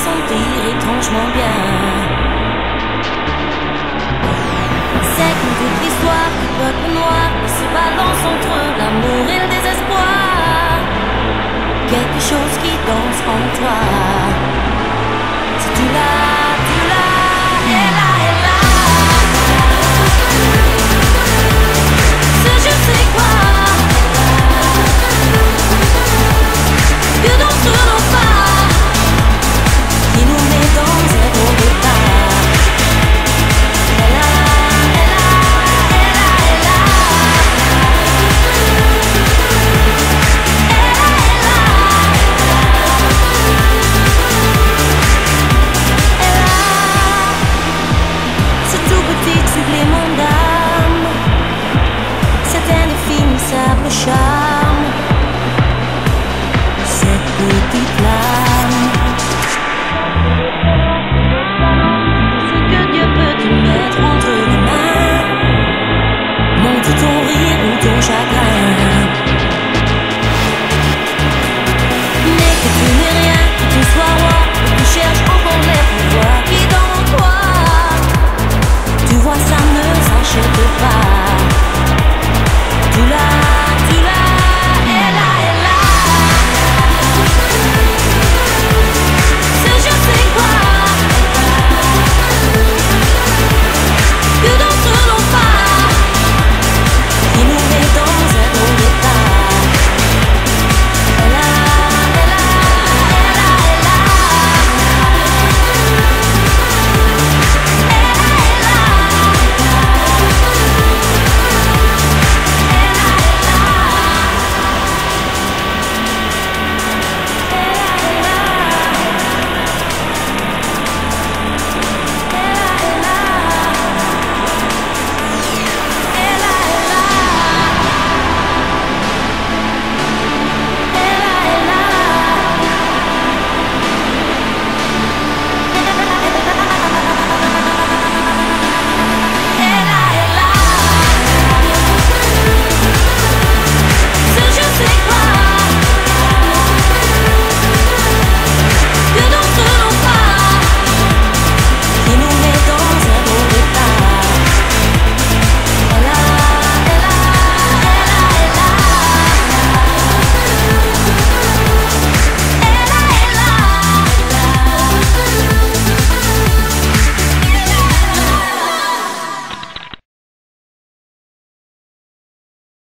sentir étrangement bien. C'est qu'une toute l'histoire du peuple noir qui se balance entre l'amour et le désespoir. Quelque chose qui danse en toi. Si tu l'as, elle là, elle là. C'est je sais quoi que d'entre nos pas qui nous met dans zéro départ. Elle là, elle là, elle là, elle là. Elle là, elle là. Elle là. Ce tout petit supplément d'âme, cet indéfinissable charme, cette petite flamme. Ce que Dieu peut te mettre entre les mains, montre ton rire ou ton chagrin. Mais que tu n'es rien, que tu sois roi, que tu cherches encore les pouvoirs qui dans toi. Tu vois, ça ne s'achète pas.